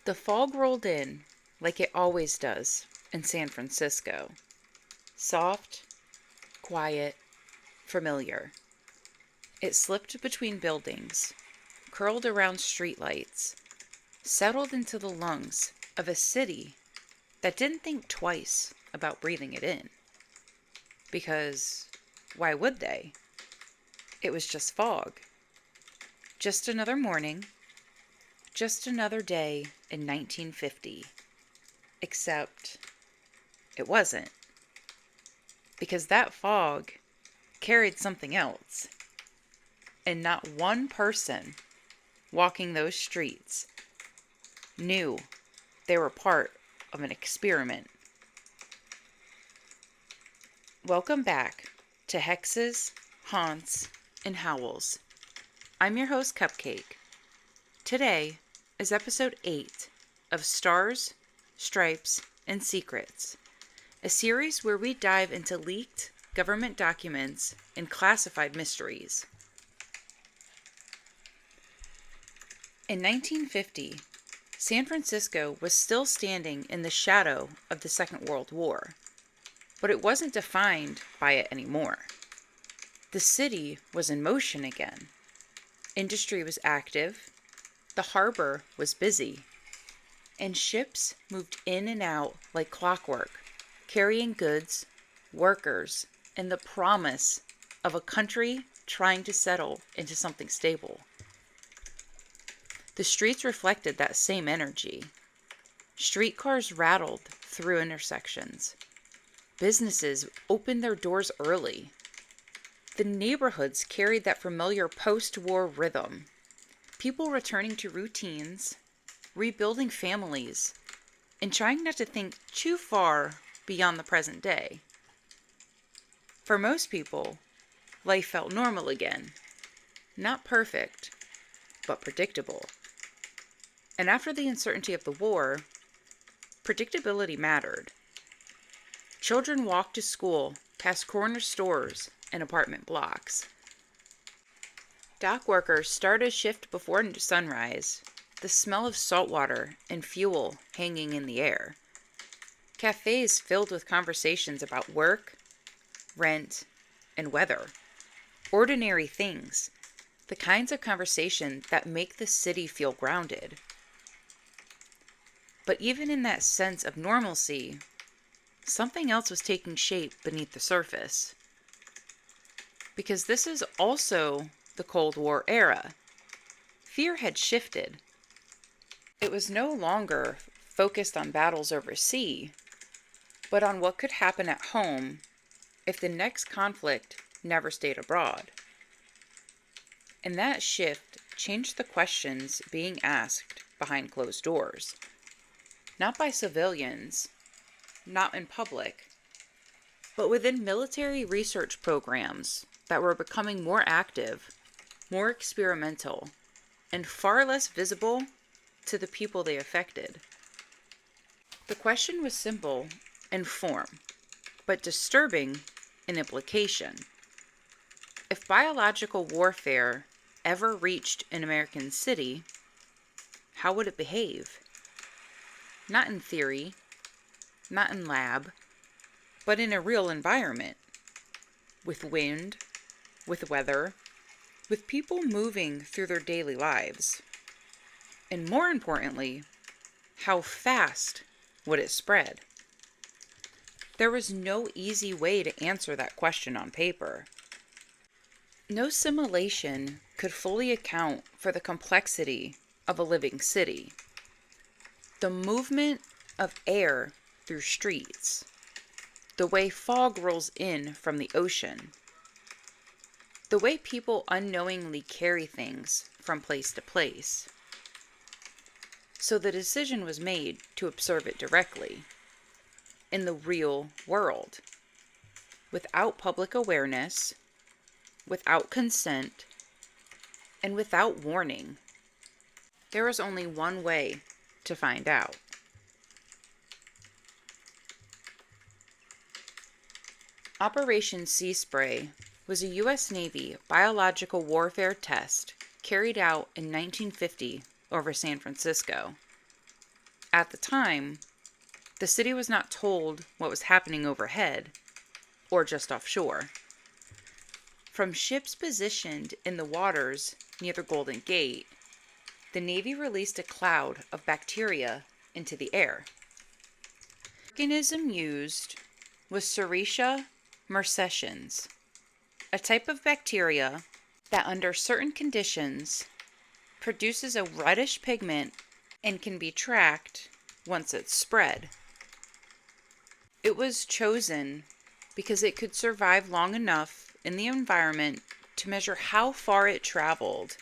The fog rolled in like it always does in San Francisco. Soft, quiet, familiar. It slipped between buildings, curled around streetlights, settled into the lungs of a city that didn't think twice about breathing it in. Because why would they? It was just fog. Just another morning. Just another day in 1950. Except it wasn't. Because that fog carried something else. And not one person walking those streets knew they were part of an experiment. Welcome back to Hexes, Haunts, and Howls. I'm your host, Cupcake. Today is episode 8 of Stars, Stripes, and Secrets, a series where we dive into leaked government documents and classified mysteries. In 1950, San Francisco was still standing in the shadow of the Second World War, but it wasn't defined by it anymore. The city was in motion again. Industry was active, the harbor was busy, and ships moved in and out like clockwork, carrying goods, workers, and the promise of a country trying to settle into something stable. The streets reflected that same energy. Streetcars rattled through intersections. Businesses opened their doors early. The neighborhoods carried that familiar post-war rhythm. People returning to routines, rebuilding families, and trying not to think too far beyond the present day. For most people, life felt normal again. Not perfect, but predictable. And after the uncertainty of the war, predictability mattered. Children walked to school past corner stores and apartment blocks. Dock workers started a shift before sunrise, the smell of salt water and fuel hanging in the air. Cafes filled with conversations about work, rent, and weather. Ordinary things, the kinds of conversation that make the city feel grounded. But even in that sense of normalcy, something else was taking shape beneath the surface. Because this is also the Cold War era. Fear had shifted. It was no longer focused on battles overseas, but on what could happen at home if the next conflict never stayed abroad. And that shift changed the questions being asked behind closed doors. Not by civilians, not in public, but within military research programs that were becoming more active, more experimental, and far less visible to the people they affected. The question was simple in form, but disturbing in implication. If biological warfare ever reached an American city, how would it behave? Not in theory, not in lab, but in a real environment, with wind, with weather, with people moving through their daily lives. And more importantly, how fast would it spread? There was no easy way to answer that question on paper. No simulation could fully account for the complexity of a living city. The movement of air through streets, the way fog rolls in from the ocean, the way people unknowingly carry things from place to place. So the decision was made to observe it directly, in the real world, without public awareness, without consent, and without warning. There was only one way to find out. Operation Sea Spray was a U.S. Navy biological warfare test carried out in 1950 over San Francisco. At the time, the city was not told what was happening overhead or just offshore. From ships positioned in the waters near the Golden Gate, the Navy released a cloud of bacteria into the air. The organism used was Serratia marcescens, a type of bacteria that under certain conditions produces a reddish pigment and can be tracked once it's spread. It was chosen because it could survive long enough in the environment to measure how far it traveled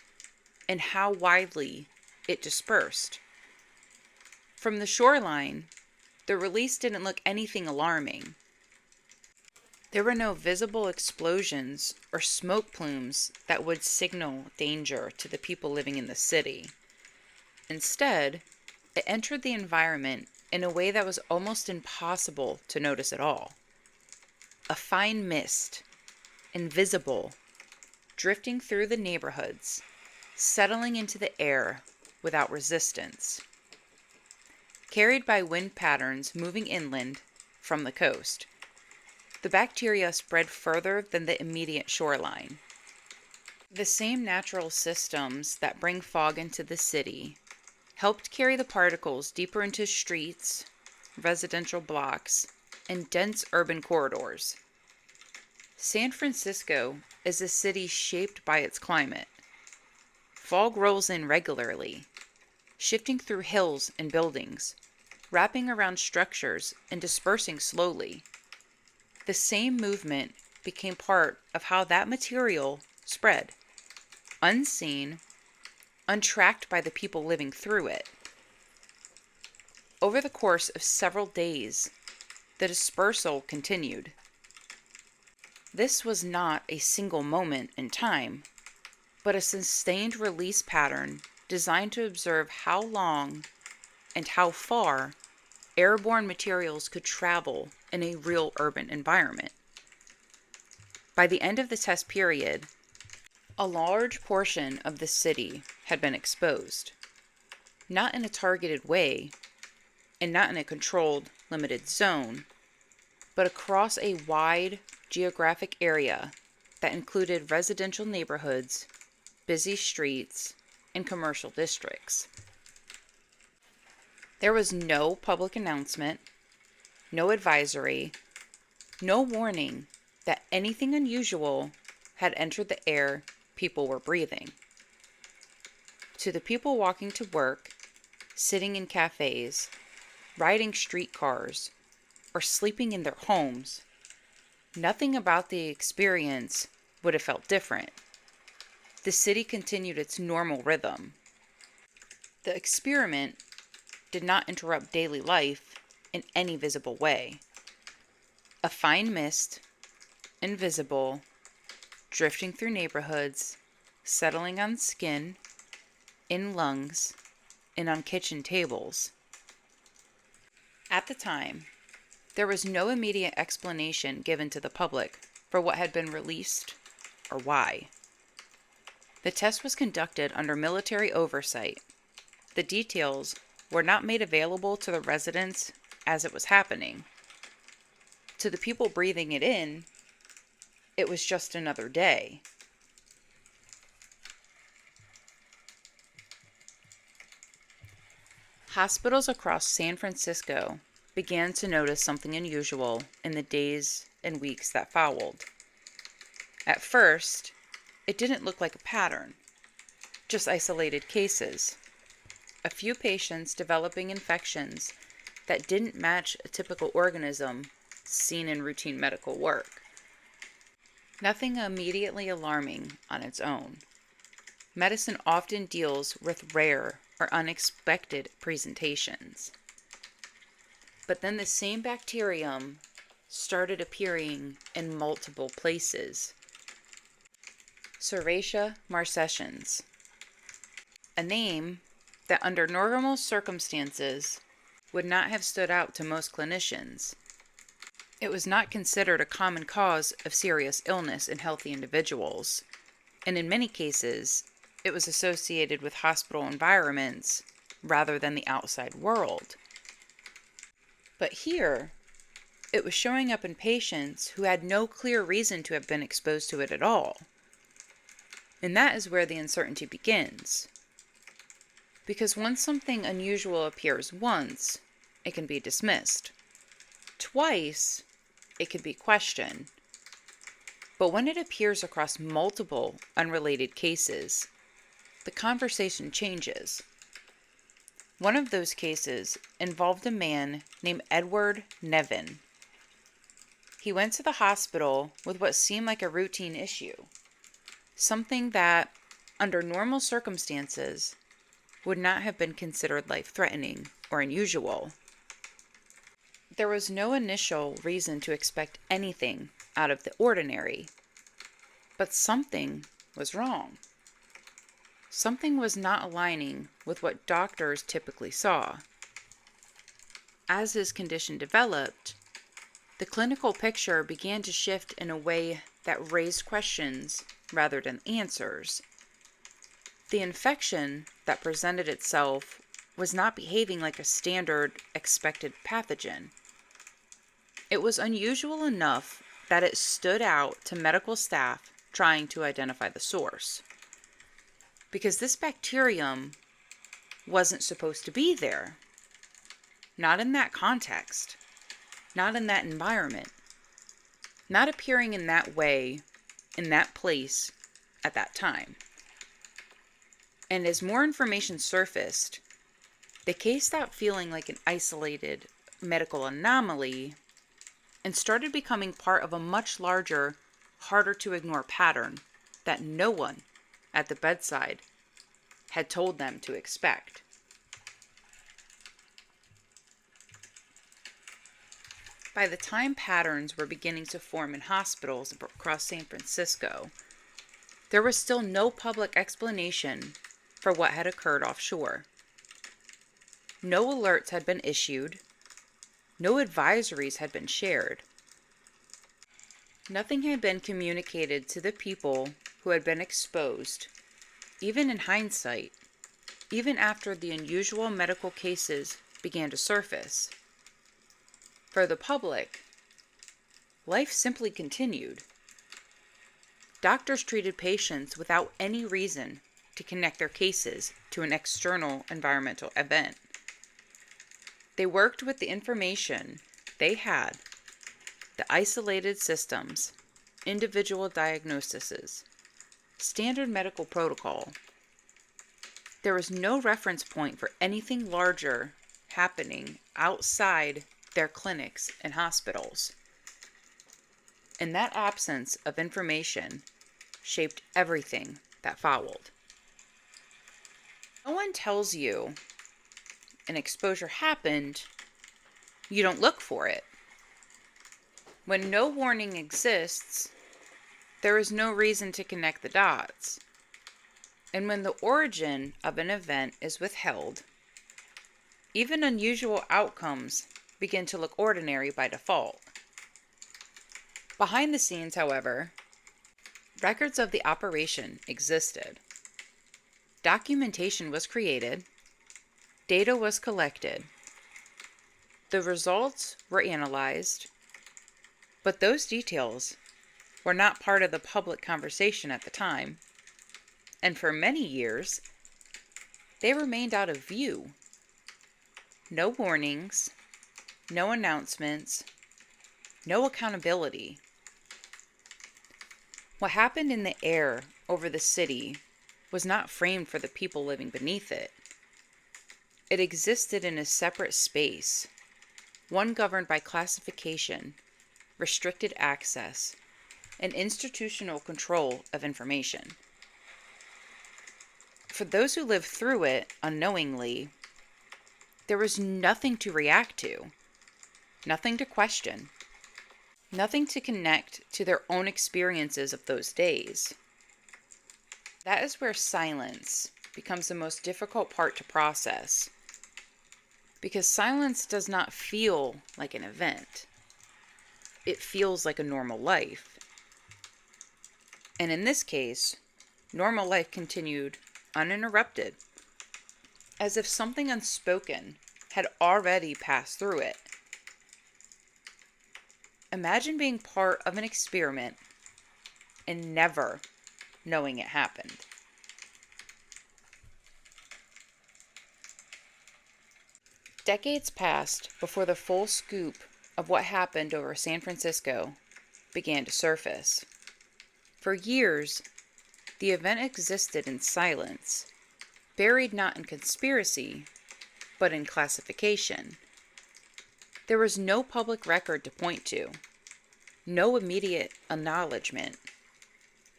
and how widely it dispersed. From the shoreline, the release didn't look anything alarming. There were no visible explosions or smoke plumes that would signal danger to the people living in the city. Instead, it entered the environment in a way that was almost impossible to notice at all. A fine mist, invisible, drifting through the neighborhoods, settling into the air without resistance. Carried by wind patterns moving inland from the coast, the bacteria spread further than the immediate shoreline. The same natural systems that bring fog into the city helped carry the particles deeper into streets, residential blocks, and dense urban corridors. San Francisco is a city shaped by its climate. Fog rolls in regularly, shifting through hills and buildings, wrapping around structures and dispersing slowly. The same movement became part of how that material spread, unseen, untracked by the people living through it. Over the course of several days, the dispersal continued. This was not a single moment in time, but a sustained release pattern designed to observe how long and how far airborne materials could travel in a real urban environment. By the end of the test period, a large portion of the city had been exposed, not in a targeted way, and not in a controlled, limited zone, but across a wide geographic area that included residential neighborhoods, busy streets, and commercial districts. There was no public announcement, no advisory, no warning that anything unusual had entered the air people were breathing. To the people walking to work, sitting in cafes, riding streetcars, or sleeping in their homes, nothing about the experience would have felt different. The city continued its normal rhythm. The experiment did not interrupt daily life in any visible way. A fine mist, invisible, drifting through neighborhoods, settling on skin, in lungs, and on kitchen tables. At the time, there was no immediate explanation given to the public for what had been released or why. The test was conducted under military oversight. The details were not made available to the residents as it was happening. To the people breathing it in, it was just another day. Hospitals across San Francisco began to notice something unusual in the days and weeks that followed. At first, it didn't look like a pattern, just isolated cases. A few patients developing infections that didn't match a typical organism seen in routine medical work. Nothing immediately alarming on its own. Medicine often deals with rare or unexpected presentations. But then the same bacterium started appearing in multiple places. Serratia marcescens, a name that under normal circumstances would not have stood out to most clinicians. It was not considered a common cause of serious illness in healthy individuals, and in many cases, it was associated with hospital environments rather than the outside world. But here, it was showing up in patients who had no clear reason to have been exposed to it at all. And that is where the uncertainty begins. Because once something unusual appears once, it can be dismissed. Twice, it can be questioned. But when it appears across multiple unrelated cases, the conversation changes. One of those cases involved a man named Edward Nevin. He went to the hospital with what seemed like a routine issue, something that, under normal circumstances, would not have been considered life-threatening or unusual. There was no initial reason to expect anything out of the ordinary, but something was wrong. Something was not aligning with what doctors typically saw. As his condition developed, the clinical picture began to shift in a way that raised questions rather than answers. The infection that presented itself was not behaving like a standard expected pathogen. It was unusual enough that it stood out to medical staff trying to identify the source. Because this bacterium wasn't supposed to be there. Not in that context. Not in that environment. Not appearing in that way, in that place, at that time. And as more information surfaced, the case stopped feeling like an isolated medical anomaly and started becoming part of a much larger, harder to ignore pattern that no one at the bedside had told them to expect. By the time patterns were beginning to form in hospitals across San Francisco, there was still no public explanation for what had occurred offshore. No alerts had been issued. No advisories had been shared. Nothing had been communicated to the people who had been exposed, even in hindsight, even after the unusual medical cases began to surface. For the public, life simply continued. Doctors treated patients without any reason to connect their cases to an external environmental event. They worked with the information they had, the isolated systems, individual diagnoses, standard medical protocol. There was no reference point for anything larger happening outside their clinics and hospitals. And that absence of information shaped everything that followed. No one tells you an exposure happened, you don't look for it. When no warning exists, there is no reason to connect the dots. And when the origin of an event is withheld, even unusual outcomes begin to look ordinary by default. Behind the scenes, however, records of the operation existed. Documentation was created. Data was collected. The results were analyzed, but those details were not part of the public conversation at the time, and for many years, they remained out of view. No warnings, no announcements, no accountability. What happened in the air over the city was not framed for the people living beneath it. It existed in a separate space, one governed by classification, restricted access, and institutional control of information. For those who lived through it unknowingly, there was nothing to react to, nothing to question, nothing to connect to their own experiences of those days. That is where silence becomes the most difficult part to process, because silence does not feel like an event. It feels like a normal life. And in this case, normal life continued uninterrupted, as if something unspoken had already passed through it, Imagine being part of an experiment and never knowing it happened. Decades passed before the full scoop of what happened over San Francisco began to surface. For years, the event existed in silence, buried not in conspiracy, but in classification. There was no public record to point to, no immediate acknowledgement,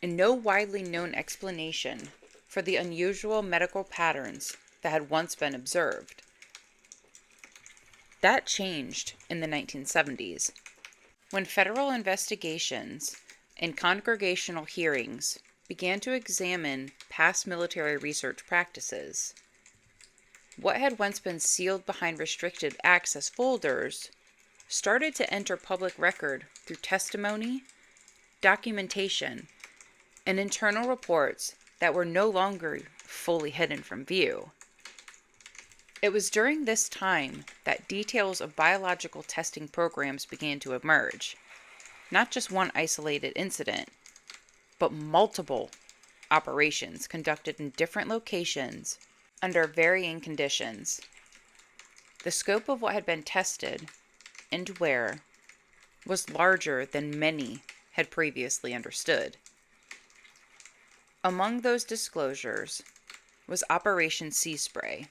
and no widely known explanation for the unusual medical patterns that had once been observed. That changed in the 1970s, when federal investigations and congregational hearings began to examine past military research practices. What had once been sealed behind restricted access folders started to enter public record through testimony, documentation, and internal reports that were no longer fully hidden from view. It was during this time that details of biological testing programs began to emerge. Not just one isolated incident, but multiple operations conducted in different locations under varying conditions. The scope of what had been tested and where was larger than many had previously understood. Among those disclosures was Operation Sea Spray.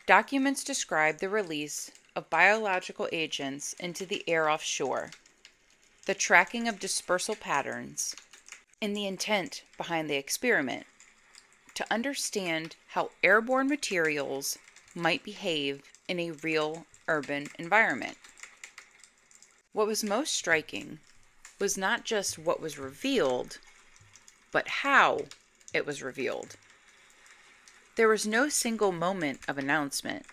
Documents describe the release of biological agents into the air offshore, the tracking of dispersal patterns, and the intent behind the experiment to understand how airborne materials might behave in a real urban environment. What was most striking was not just what was revealed, but how it was revealed. There was no single moment of announcement,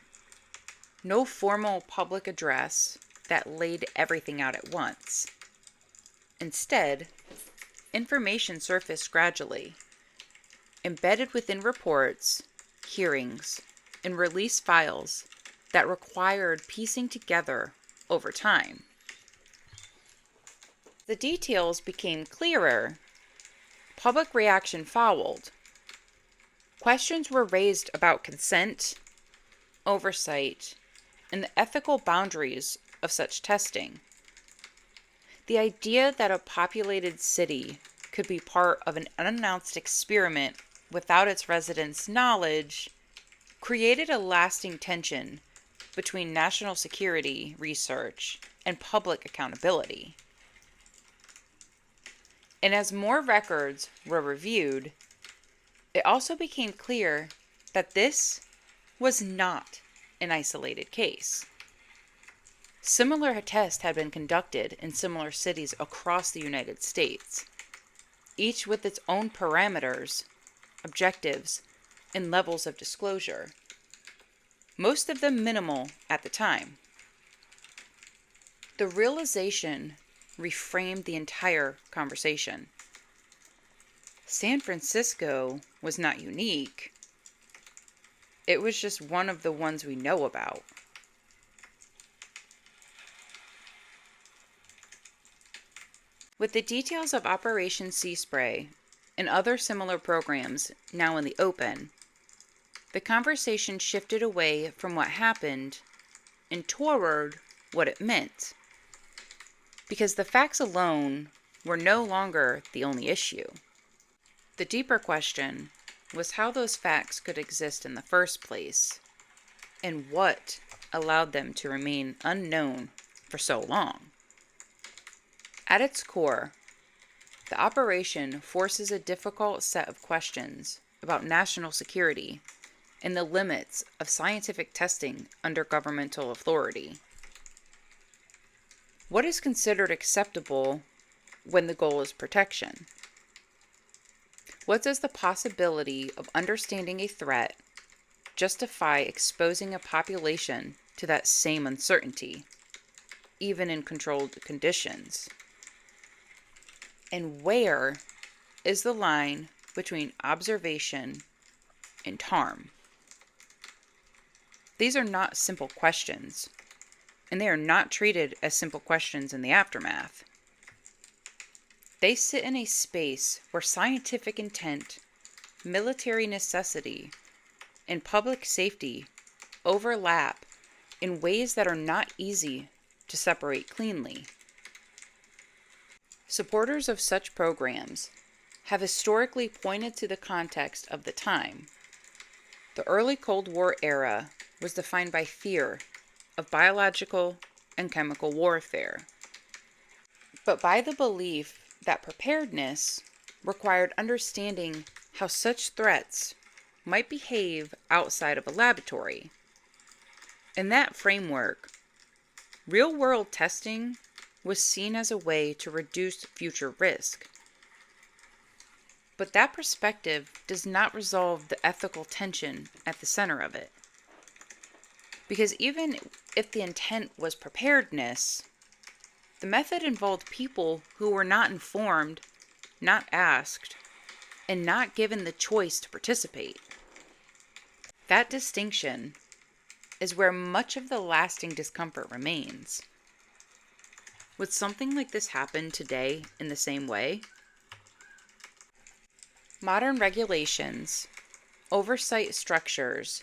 no formal public address that laid everything out at once. Instead, information surfaced gradually, embedded within reports, hearings, and release files that required piecing together over time. The details became clearer. Public reaction followed. Questions were raised about consent, oversight, and the ethical boundaries of such testing. The idea that a populated city could be part of an unannounced experiment without its residents' knowledge created a lasting tension between national security research and public accountability. And as more records were reviewed, it also became clear that this was not an isolated case. Similar tests had been conducted in similar cities across the United States, each with its own parameters, objectives, and levels of disclosure, most of them minimal at the time. The realization reframed the entire conversation. San Francisco was not unique. It was just one of the ones we know about. With the details of Operation Sea Spray and other similar programs now in the open, the conversation shifted away from what happened and toward what it meant. Because the facts alone were no longer the only issue. The deeper question was how those facts could exist in the first place, and what allowed them to remain unknown for so long. At its core, the operation forces a difficult set of questions about national security and the limits of scientific testing under governmental authority. What is considered acceptable when the goal is protection? What does the possibility of understanding a threat justify exposing a population to that same uncertainty, even in controlled conditions? And where is the line between observation and harm? These are not simple questions. and they are not treated as simple questions in the aftermath. They sit in a space where scientific intent, military necessity, and public safety overlap in ways that are not easy to separate cleanly. Supporters of such programs have historically pointed to the context of the time. The early Cold War era was defined by fear of biological and chemical warfare, but by the belief that preparedness required understanding how such threats might behave outside of a laboratory. In that framework, real-world testing was seen as a way to reduce future risk. But that perspective does not resolve the ethical tension at the center of it. Because even if the intent was preparedness, the method involved people who were not informed, not asked, and not given the choice to participate. That distinction is where much of the lasting discomfort remains. Would something like this happen today in the same way? Modern regulations, oversight structures,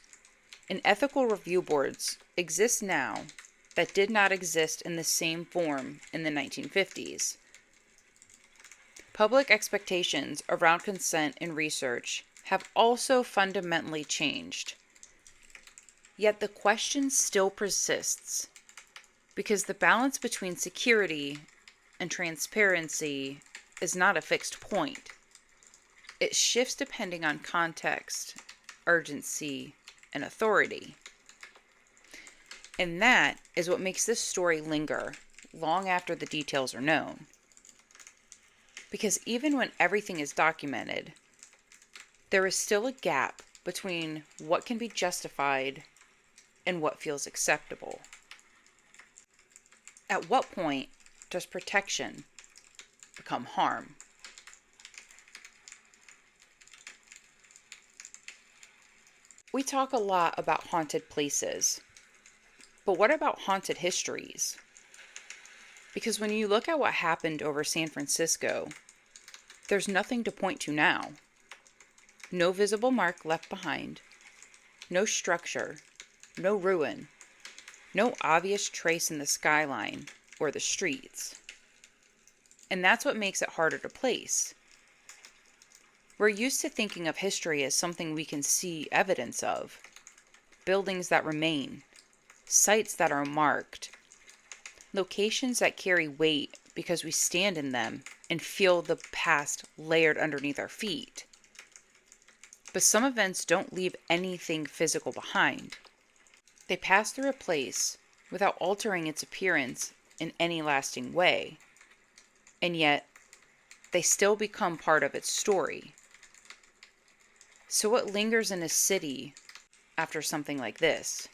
and ethical review boards exist now that did not exist in the same form in the 1950s. Public expectations around consent in research have also fundamentally changed. Yet the question still persists, because the balance between security and transparency is not a fixed point. It shifts depending on context, urgency, and authority. And that is what makes this story linger long after the details are known. Because even when everything is documented, there is still a gap between what can be justified and what feels acceptable. At what point does protection become harm? We talk a lot about haunted places, but what about haunted histories? Because when you look at what happened over San Francisco, there's nothing to point to now. No visible mark left behind, no structure, no ruin, no obvious trace in the skyline or the streets. And that's what makes it harder to place. We're used to thinking of history as something we can see evidence of. Buildings that remain, sites that are marked, locations that carry weight because we stand in them and feel the past layered underneath our feet. But some events don't leave anything physical behind. They pass through a place without altering its appearance in any lasting way, and yet they still become part of its story. So what lingers in a city after something like this?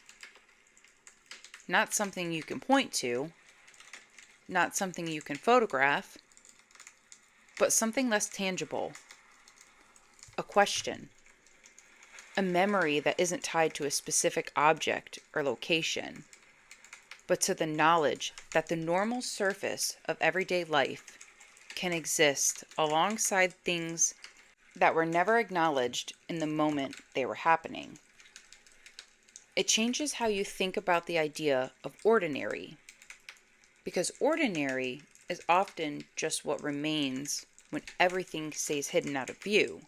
Not something you can point to, not something you can photograph, but something less tangible. A question. A memory that isn't tied to a specific object or location, but to the knowledge that the normal surface of everyday life can exist alongside things that were never acknowledged in the moment they were happening. It changes how you think about the idea of ordinary, because ordinary is often just what remains when everything stays hidden out of view.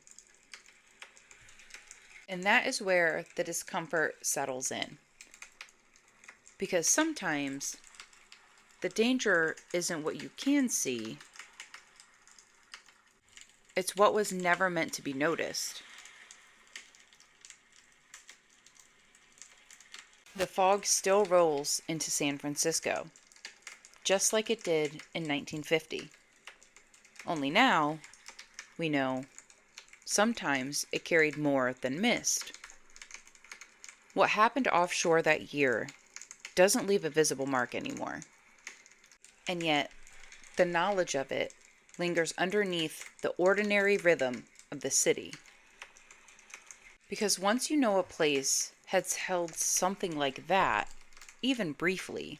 And that is where the discomfort settles in. Because sometimes the danger isn't what you can see, it's what was never meant to be noticed. The fog still rolls into San Francisco, just like it did in 1950. Only now, we know, sometimes it carried more than mist. What happened offshore that year doesn't leave a visible mark anymore. And yet, the knowledge of it lingers underneath the ordinary rhythm of the city. Because once you know a place has held something like that, even briefly,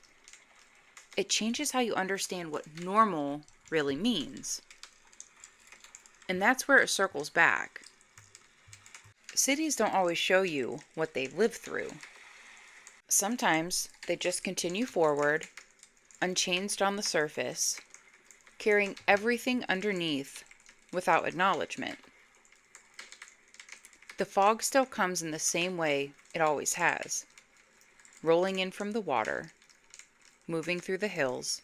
it changes how you understand what normal really means. And that's where it circles back. Cities don't always show you what they've lived through. Sometimes they just continue forward, unchanged on the surface, carrying everything underneath without acknowledgement. The fog still comes in the same way it always has, rolling in from the water, moving through the hills,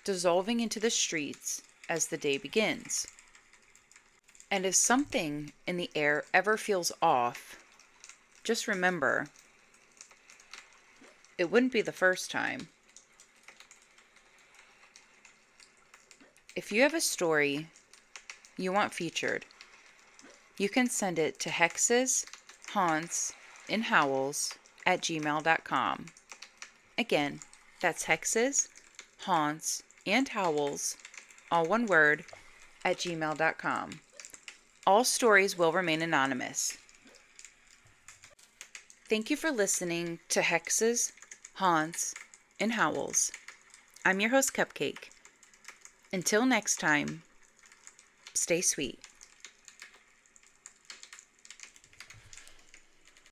dissolving into the streets as the day begins. And if something in the air ever feels off, just remember, it wouldn't be the first time. If you have a story you want featured, you can send it to hexes, haunts, and howls at gmail.com. Again, that's hexes, haunts, and howls, all one word, at gmail.com. All stories will remain anonymous. Thank you for listening to Hexes, Haunts, and Howls. I'm your host, Cupcake. Until next time, stay sweet.